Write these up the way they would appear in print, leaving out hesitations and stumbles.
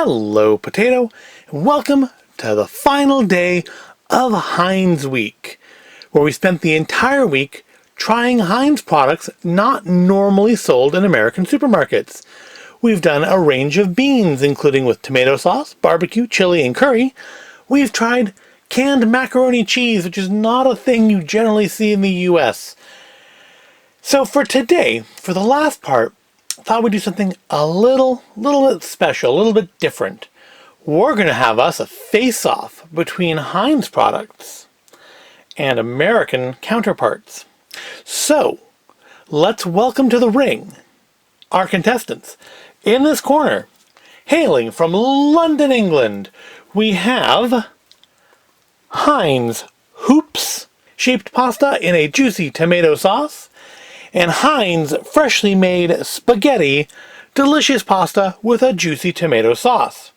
Hello, Potato, and welcome to the final day of Heinz Week, where we spent the entire week trying Heinz products not normally sold in American supermarkets. We've done a range of beans, including with tomato sauce, barbecue, chili, and curry. We've tried canned macaroni cheese, which is not a thing you generally see in the US. So for today, for the last part, I thought we'd do something a little bit special, a little bit different. We're going to have us a face-off between Heinz products and American counterparts. So, let's welcome to the ring our contestants. In this corner, hailing from London, England, we have Heinz Hoops shaped pasta in a juicy tomato sauce, and Heinz freshly made spaghetti delicious pasta with a juicy tomato sauce.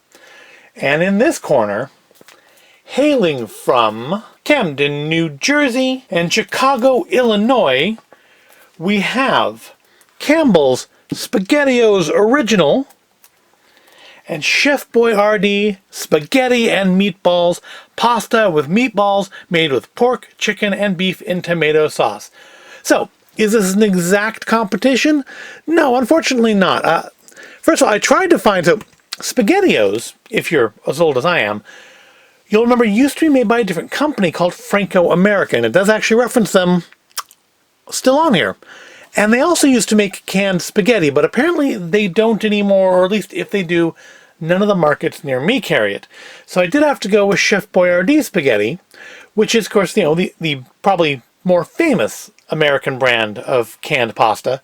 And in this corner, hailing from Camden, New Jersey and Chicago, Illinois, we have Campbell's SpaghettiOs Original and Chef Boyardee spaghetti and meatballs pasta with meatballs made with pork, chicken, and beef in tomato sauce. So, is this an exact competition? No, unfortunately not. First of all, I tried to find... So, SpaghettiOs, if you're as old as I am, you'll remember used to be made by a different company called Franco-American. It does actually reference them still on here. And they also used to make canned spaghetti, but apparently they don't anymore, or at least if they do, none of the markets near me carry it. So I did have to go with Chef Boyardee spaghetti, which is, of course, the probably more famous American brand of canned pasta,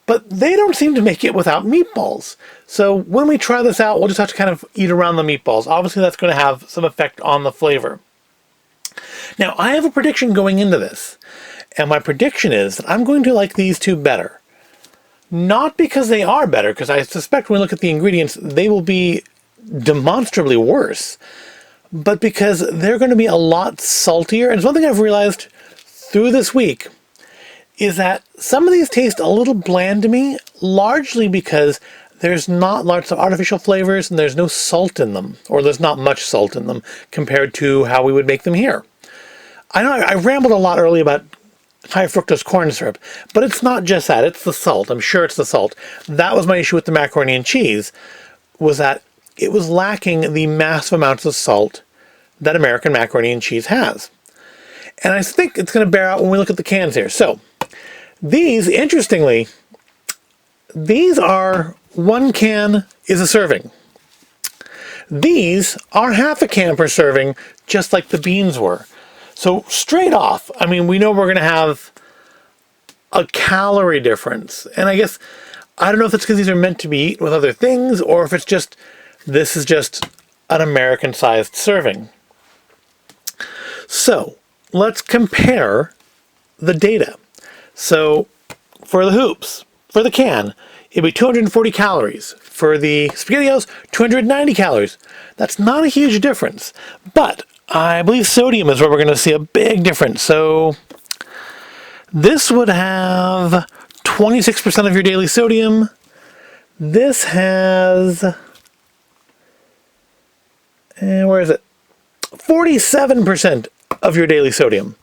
but they don't seem to make it without meatballs. So when we try this out, we'll just have to kind of eat around the meatballs. Obviously, that's going to have some effect on the flavor. Now, I have a prediction going into this, and my prediction is that I'm going to like these two better. Not because they are better, because I suspect when we look at the ingredients, they will be demonstrably worse, but because they're going to be a lot saltier. And it's one thing I've realized through this week is that some of these taste a little bland to me, largely because there's not lots of artificial flavors and there's no salt in them, or there's not much salt in them compared to how we would make them here. I know I rambled a lot earlier about high fructose corn syrup, but it's not just that, it's the salt. I'm sure it's the salt. That was my issue with the macaroni and cheese, was that it was lacking the massive amounts of salt that American macaroni and cheese has. And I think it's going to bear out when we look at the cans here. So, these, interestingly, these are 1 can is a serving. These are half a can per serving, just like the beans were. So straight off, I mean, we know we're going to have a calorie difference. And I guess, I don't know if it's because these are meant to be eaten with other things, or if it's just, this is just an American-sized serving. So, let's compare the data. So, for the hoops, for the can, it'd be 240 calories. For the SpaghettiOs, 290 calories. That's not a huge difference. But I believe sodium is where we're going to see a big difference. So, this would have 26% of your daily sodium. This has... where is it? 47% of your daily sodium.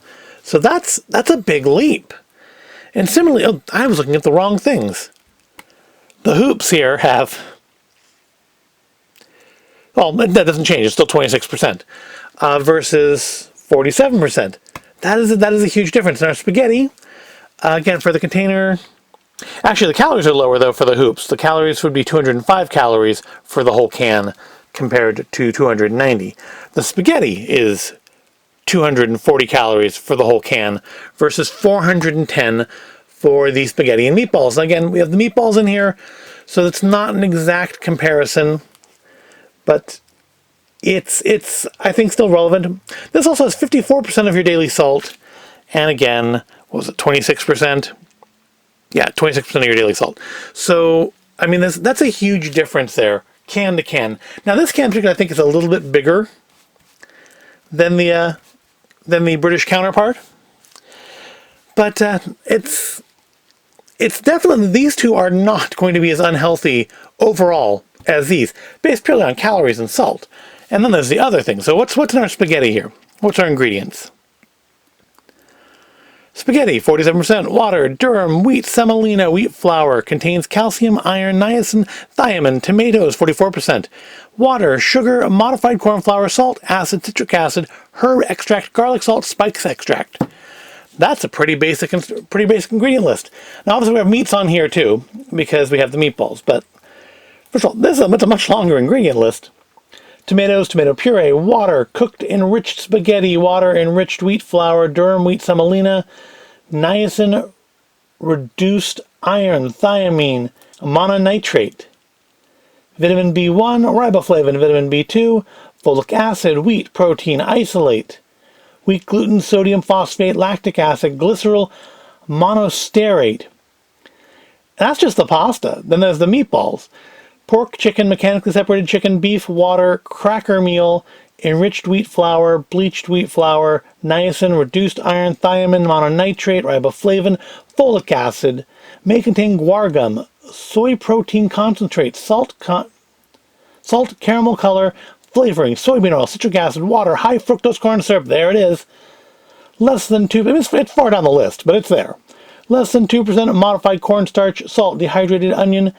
So that's a big leap. And similarly, I was looking at the wrong things. The hoops here have, well, that doesn't change. It's still 26% versus 47%. That is a huge difference. In our spaghetti, again, for the container, actually the calories are lower though for the hoops. The calories would be 205 calories for the whole can compared to 290. The spaghetti is 240 calories for the whole can versus 410 for the spaghetti and meatballs. Again, we have the meatballs in here, so it's not an exact comparison, but it's I think still relevant. This also has 54% of your daily salt, and again, what was it, 26%? Yeah, 26% of your daily salt. So, I mean, that's a huge difference there, can to can. Now, this can particularly I think is a little bit bigger than the British counterpart, but it's definitely, these two are not going to be as unhealthy overall as these, based purely on calories and salt. And then there's the other thing. So what's in our spaghetti here? What's our ingredients? Spaghetti, 47% water, durum, wheat, semolina, wheat flour, contains calcium, iron, niacin, thiamine, tomatoes, 44%, water, sugar, modified corn flour, salt, acid, citric acid, herb extract, garlic salt, spice extract. That's a pretty basic ingredient list. Now obviously we have meats on here too, because we have the meatballs, but first of all, it's a much longer ingredient list. Tomatoes, tomato puree, water, cooked enriched spaghetti, water, enriched wheat flour, durum, wheat, semolina, niacin, reduced iron, thiamine, mononitrate, vitamin B1, riboflavin, vitamin B2, folic acid, wheat protein isolate, wheat gluten, sodium phosphate, lactic acid, glycerol, monosterate. That's just the pasta. Then there's the meatballs. Pork, chicken, mechanically separated chicken, beef, water, cracker meal, enriched wheat flour, bleached wheat flour, niacin, reduced iron, thiamine, mononitrate, riboflavin, folic acid, may contain guar gum, soy protein concentrate, salt, caramel color, flavoring, soybean oil, citric acid, water, high fructose corn syrup. There it is. Less than 2, it's far down the list, but it's there. Less than 2% modified cornstarch, salt, dehydrated onion,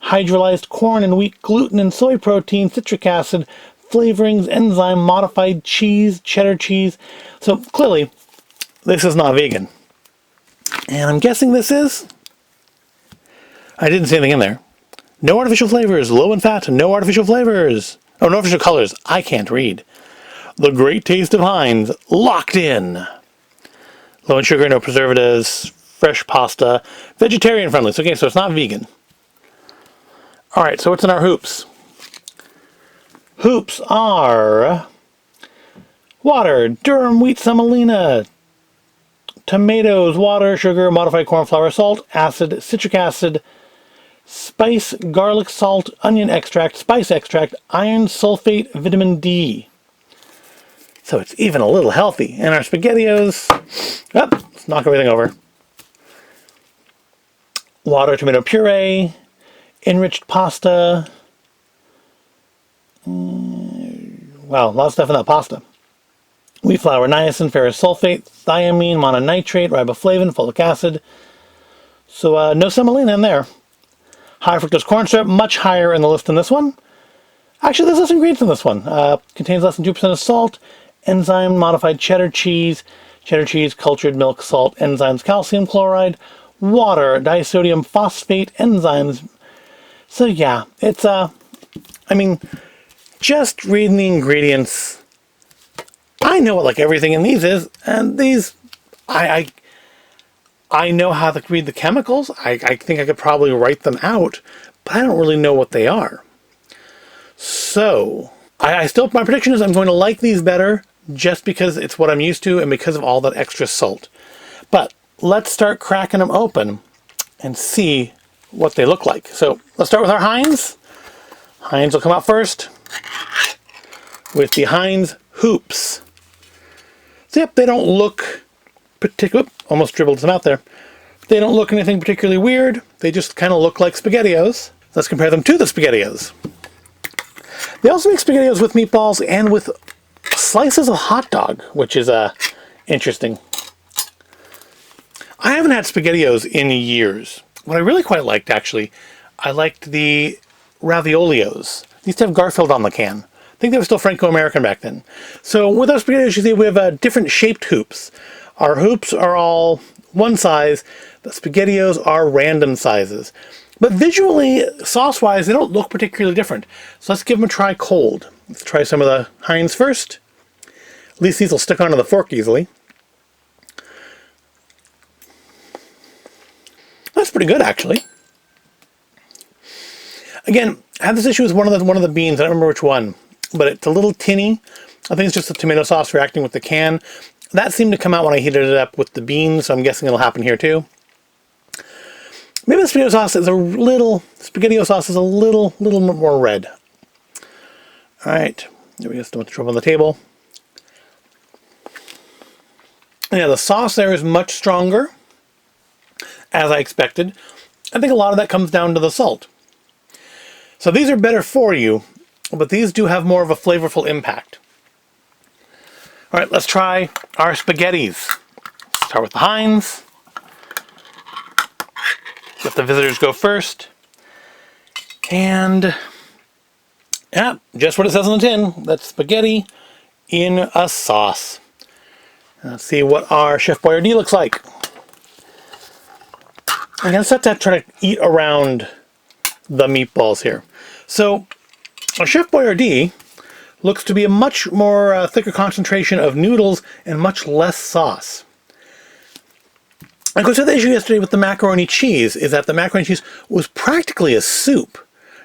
hydrolyzed corn and wheat gluten and soy protein, citric acid, flavorings, enzyme, modified cheese, cheddar cheese. So clearly, this is not vegan. And I'm guessing this is? I didn't see anything in there. No artificial flavors, low in fat, no artificial flavors. Oh, no artificial colors. I can't read. The great taste of Heinz, locked in. Low in sugar, no preservatives, fresh pasta, vegetarian friendly. So, okay, so it's not vegan. All right, so what's in our hoops? Hoops are water, durum, wheat, semolina, tomatoes, water, sugar, modified corn flour, salt, acid, citric acid, spice, garlic salt, onion extract, spice extract, iron sulfate, vitamin D. So it's even a little healthy. And our SpaghettiOs, let's knock everything over. Water, tomato puree, enriched pasta. Wow, a lot of stuff in that pasta. Wheat flour, niacin, ferrous sulfate, thiamine, mononitrate, riboflavin, folic acid. So no semolina in there. High fructose corn syrup, much higher in the list than this one. Actually, there's less ingredients in this one. Contains less than 2% of salt, enzyme, modified cheddar cheese, cultured milk, salt, enzymes, calcium chloride, water, disodium phosphate, enzymes. So yeah, it's, just reading the ingredients, I know what like everything in these is, and these, I know how to read the chemicals. I think I could probably write them out, but I don't really know what they are. So, my prediction is I'm going to like these better just because it's what I'm used to and because of all that extra salt. But let's start cracking them open and see what they look like. So let's start with our Heinz. Heinz will come out first with the Heinz hoops. So yep, they don't look particular. Almost dribbled some out there. They don't look anything particularly weird. They just kind of look like SpaghettiOs. Let's compare them to the SpaghettiOs. They also make SpaghettiOs with meatballs and with slices of hot dog, which is interesting. I haven't had SpaghettiOs in years. What I really quite liked, actually, I liked the Raviolios. They used to have Garfield on the can. I think they were still Franco-American back then. So with our SpaghettiOs, you see we have different shaped hoops. Our hoops are all one size. The SpaghettiOs are random sizes. But visually, sauce-wise, they don't look particularly different. So let's give them a try cold. Let's try some of the Heinz first. At least these will stick onto the fork easily. That's pretty good, actually. Again, I had this issue with one of the beans. I don't remember which one, but it's a little tinny. I think it's just the tomato sauce reacting with the can. That seemed to come out when I heated it up with the beans, so I'm guessing it'll happen here too. Maybe the SpaghettiO sauce is a little more red. All right, there we go. Still much trouble on the table. Yeah, the sauce there is much stronger, as I expected. I think a lot of that comes down to the salt. So these are better for you, but these do have more of a flavorful impact. All right, let's try our spaghettis. Start with the Heinz. Let the visitors go first. And yeah, just what it says on the tin. That's spaghetti in a sauce. Let's see what our Chef Boyardee looks like. I'm going to try to eat around the meatballs here. So our Chef Boyardee looks to be a much more thicker concentration of noodles and much less sauce. Of course, the issue yesterday with the macaroni cheese is that the macaroni cheese was practically a soup.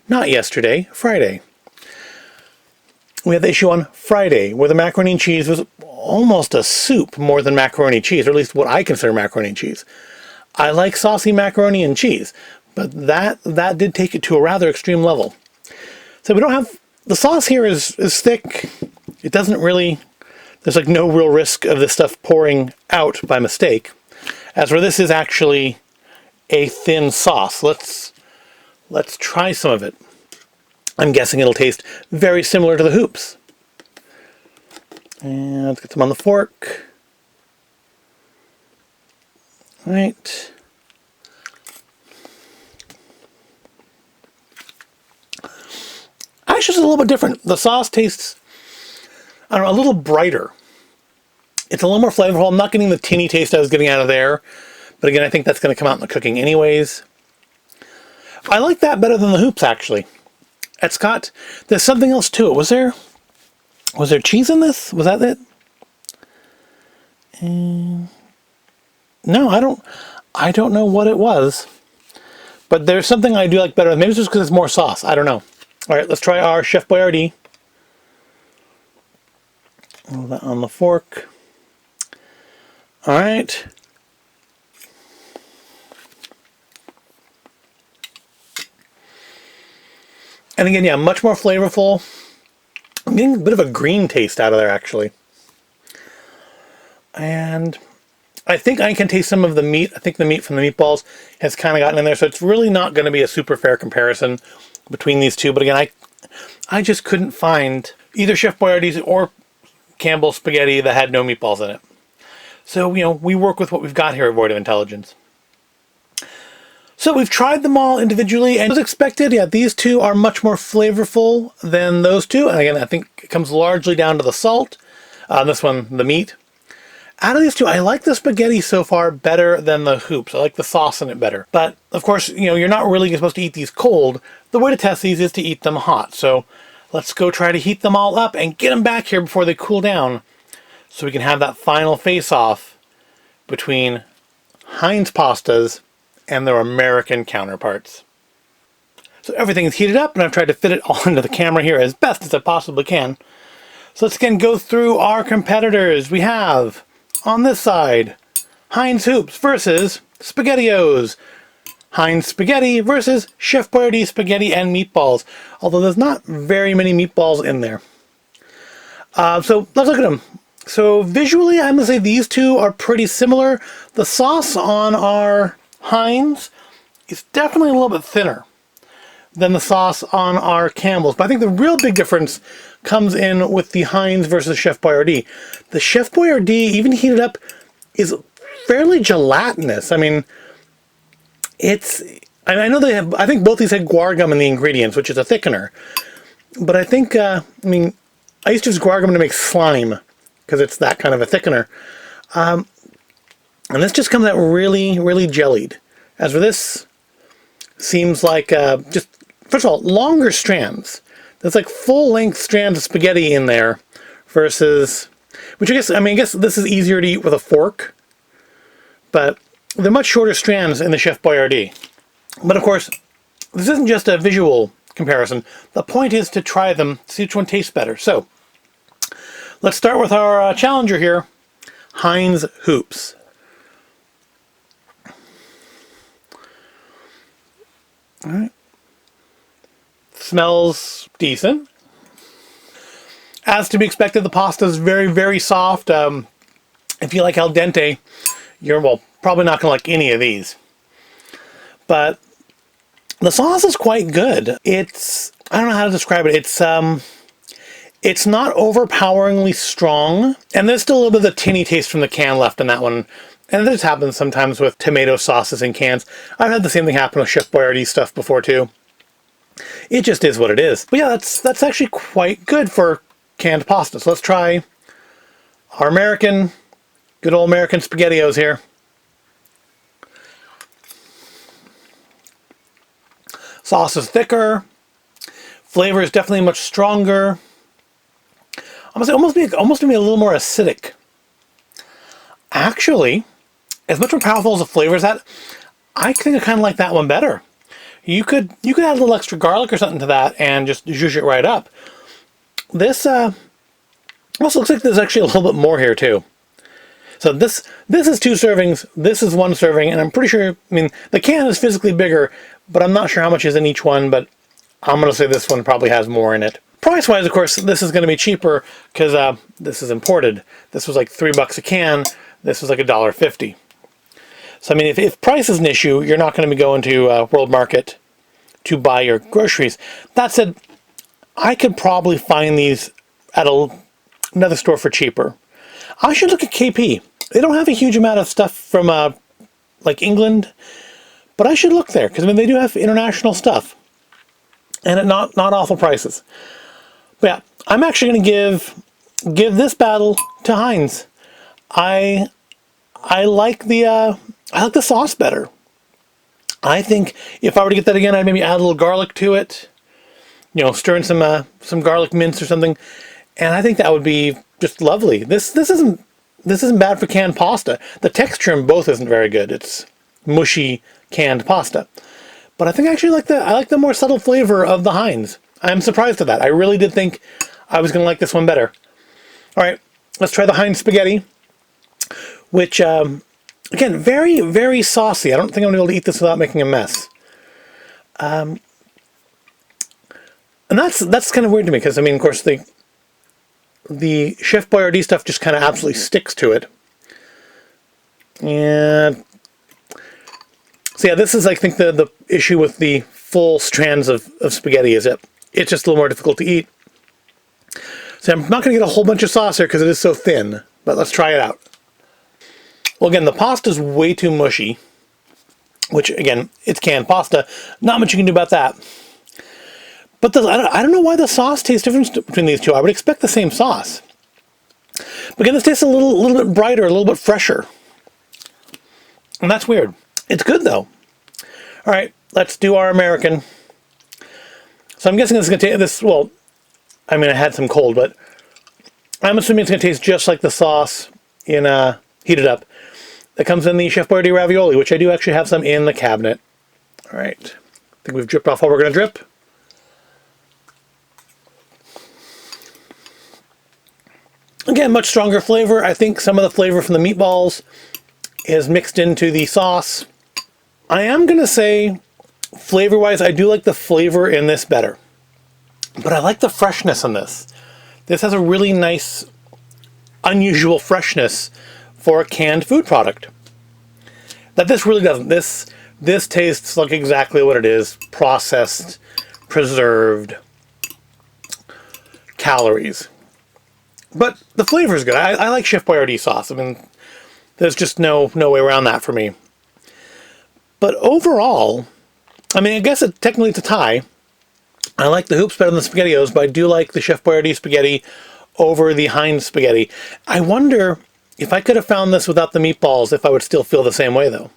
Not yesterday, Friday. We had the issue on Friday where the macaroni and cheese was almost a soup more than macaroni cheese, or at least what I consider macaroni and cheese. I like saucy macaroni and cheese, but that did take it to a rather extreme level. So we don't have, the sauce here is thick. It doesn't really, there's like no real risk of this stuff pouring out by mistake. As for this is actually a thin sauce. Let's try some of it. I'm guessing it'll taste very similar to the hoops. And let's get some on the fork. All right. Actually, it's a little bit different. The sauce tastes, I don't know, a little brighter. It's a little more flavorful. I'm not getting the tinny taste I was getting out of there. But again, I think that's going to come out in the cooking anyways. I like that better than the hoops, actually. It's got, there's something else to it. Was there cheese in this? Was that it? No, I don't know what it was. But there's something I do like better. Maybe it's just because it's more sauce. I don't know. All right, let's try our Chef Boyardee. Roll that on the fork. All right. And again, yeah, much more flavorful. I'm getting a bit of a green taste out of there, actually. And I think I can taste some of the meat. I think the meat from the meatballs has kind of gotten in there, so it's really not going to be a super fair comparison between these two. But again, I just couldn't find either Chef Boyardee's or Campbell's spaghetti that had no meatballs in it. So, you know, we work with what we've got here at Void of Intelligence. So we've tried them all individually, and as expected, yeah, these two are much more flavorful than those two. And again, I think it comes largely down to the salt. This one, the meat. Out of these two, I like the spaghetti so far better than the hoops. I like the sauce in it better. But, of course, you know, you're not really supposed to eat these cold. The way to test these is to eat them hot. So let's go try to heat them all up and get them back here before they cool down so we can have that final face-off between Heinz pastas and their American counterparts. So everything is heated up, and I've tried to fit it all into the camera here as best as I possibly can. So let's again go through our competitors. We have, on this side, Heinz Hoops versus SpaghettiOs. Heinz Spaghetti versus Chef Boyardee Spaghetti and Meatballs. Although there's not very many meatballs in there. So let's look at them. So visually, I'm going to say these two are pretty similar. The sauce on our Heinz is definitely a little bit thinner than the sauce on our Campbell's. But I think the real big difference comes in with the Heinz versus Chef Boyardee. The Chef Boyardee, even heated up, is fairly gelatinous. I mean, I know they have, I think both these had guar gum in the ingredients, which is a thickener. But I think, I used to use guar gum to make slime, because it's that kind of a thickener. And this just comes out really, really jellied. As for this, seems like just, first of all, longer strands. There's like full-length strands of spaghetti in there versus, which I guess this is easier to eat with a fork. But they're much shorter strands in the Chef Boyardee. But of course, this isn't just a visual comparison. The point is to try them, see which one tastes better. So, let's start with our challenger here, Heinz Hoops. All right. Smells decent. As to be expected, the pasta is very, very soft. If you like al dente, you're, well, probably not going to like any of these. But The sauce is quite good. I don't know how to describe it. It's not overpoweringly strong, and there's still a little bit of the tinny taste from the can left in that one. And this happens sometimes with tomato sauces in cans. I've had the same thing happen with Chef Boyardee stuff before too. It just is what it is. But yeah, that's actually quite good for canned pasta. So let's try our good old American SpaghettiOs here. Sauce is thicker. Flavor is definitely much stronger. I'm gonna say almost a little more acidic. Actually, as much more powerful as the flavor is that, I think I kind of like that one better. You could add a little extra garlic or something to that and just zhuzh it right up. This also looks like there's actually a little bit more here too. So this is 2 servings, this is 1 serving, and I'm pretty sure, I mean, the can is physically bigger, but I'm not sure how much is in each one, but I'm going to say this one probably has more in it. Price-wise, of course, this is going to be cheaper because this is imported. This was like $3 a can. This was like $1.50. So, I mean, if price is an issue, you're not going to be going to World Market to buy your groceries. That said, I could probably find these at another store for cheaper. I should look at KP. They don't have a huge amount of stuff from like England, but I should look there because I mean they do have international stuff, and at not awful prices. But yeah, I'm actually going to give this battle to Heinz. I like the sauce better. I think if I were to get that again, I'd maybe add a little garlic to it. You know, stir in some garlic mince or something, and I think that would be just lovely. This isn't bad for canned pasta. The texture in both isn't very good. It's mushy canned pasta. But I think I actually like the more subtle flavor of the Heinz. I'm surprised at that. I really did think I was going to like this one better. All right, let's try the Heinz spaghetti, which, again, very, very saucy. I don't think I'm going to be able to eat this without making a mess. And that's kind of weird to me because, I mean, of course, the Chef Boyardee stuff just kind of absolutely sticks to it. And so yeah, this is, I think, the issue with the full strands of spaghetti is it's just a little more difficult to eat. So I'm not going to get a whole bunch of sauce here because it is so thin, but let's try it out. Well, again, the pasta is way too mushy, which, again, it's canned pasta. Not much you can do about that. But I don't know why the sauce tastes different between these two. I would expect the same sauce. But again, this tastes a little bit brighter, a little bit fresher. And that's weird. It's good, though. All right, let's do our American. So I'm guessing it's going to taste this, well, I mean, I had some cold, but I'm assuming it's going to taste just like the sauce in Heated Up that comes in the Chef Boyardee ravioli, which I do actually have some in the cabinet. All right, I think we've dripped off all we're going to drip. Again, much stronger flavor. I think some of the flavor from the meatballs is mixed into the sauce. I am going to say, flavor-wise, I do like the flavor in this better. But I like the freshness in this. This has a really nice, unusual freshness for a canned food product. That this really doesn't. This tastes like exactly what it is. Processed, preserved, calories. But the flavor is good. I like Chef Boyardee sauce. I mean, there's just no way around that for me. But overall, I mean, I guess technically it's a tie. I like the hoops better than the SpaghettiOs, but I do like the Chef Boyardee spaghetti over the Heinz spaghetti. I wonder if I could have found this without the meatballs, if I would still feel the same way, though.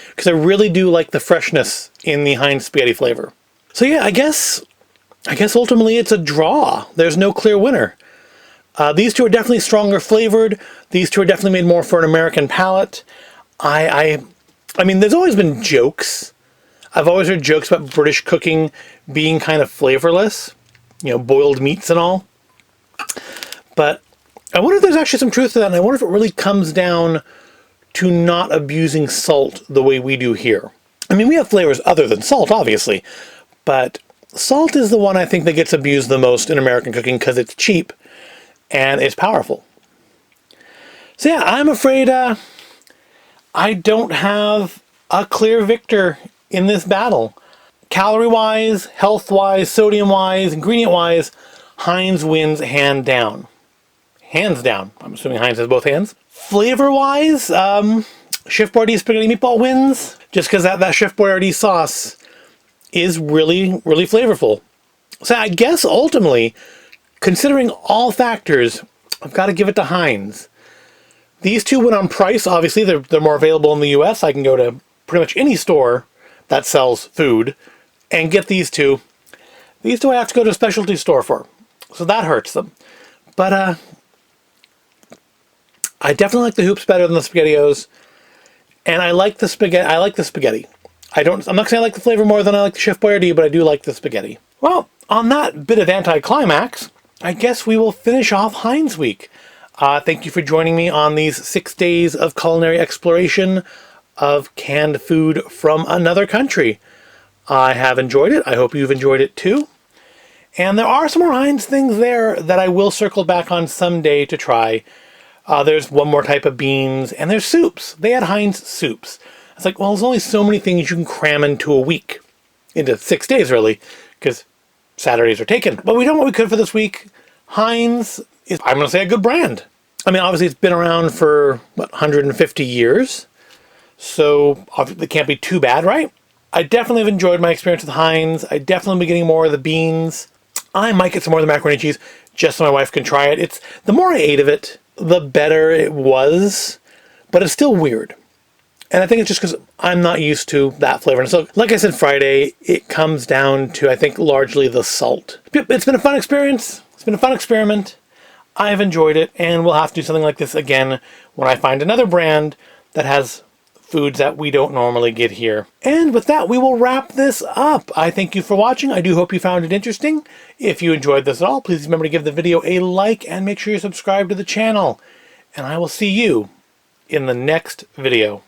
Because I really do like the freshness in the Heinz spaghetti flavor. So yeah, I guess ultimately it's a draw. There's no clear winner. These two are definitely stronger flavored. These two are definitely made more for an American palate. I mean, there's always been jokes. I've always heard jokes about British cooking being kind of flavorless, you know, boiled meats and all. But I wonder if there's actually some truth to that, and I wonder if it really comes down to not abusing salt the way we do here. I mean, we have flavors other than salt, obviously, but salt is the one I think that gets abused the most in American cooking because it's cheap and it's powerful. So yeah, I'm afraid I don't have a clear victor in this battle. calorie-wise, health-wise, sodium-wise, ingredient-wise, Heinz wins hands down. Hands down. I'm assuming Heinz has both hands. Flavor-wise, Chef Boyardee spaghetti meatball wins, just because that Chef Boyardee sauce is really, really flavorful. So I guess ultimately, considering all factors, I've got to give it to Heinz. These two went on price. Obviously, they're more available in the US. I can go to pretty much any store that sells food and get these two. These two I have to go to a specialty store for. So that hurts them. But I definitely like the hoops better than the SpaghettiOs. And I like the spaghetti. I'm not going to say I like the flavor more than I like the Chef Boyardee, but I do like the spaghetti. Well, on that bit of anticlimax, I guess we will finish off Heinz Week. Thank you for joining me on these 6 days of culinary exploration of canned food from another country. I have enjoyed it. I hope you've enjoyed it too. And there are some more Heinz things there that I will circle back on someday to try. There's one more type of beans, and there's soups. They had Heinz soups. It's like, well, there's only so many things you can cram into a week. Into 6 days, really, because Saturdays are taken. But we done what we could for this week. Heinz is, I'm going to say, a good brand. I mean, obviously, it's been around for, 150 years. So, obviously, it can't be too bad, right? I definitely have enjoyed my experience with Heinz. I definitely be getting more of the beans. I might get some more of the macaroni and cheese, just so my wife can try it. The more I ate of it, the better it was. But it's still weird. And I think it's just because I'm not used to that flavor. And so, like I said Friday, it comes down to, I think, largely the salt. It's been a fun experience. It's been a fun experiment. I've enjoyed it, and we'll have to do something like this again when I find another brand that has foods that we don't normally get here. And with that, we will wrap this up. I thank you for watching. I do hope you found it interesting. If you enjoyed this at all, please remember to give the video a like and make sure you subscribe to the channel. And I will see you in the next video.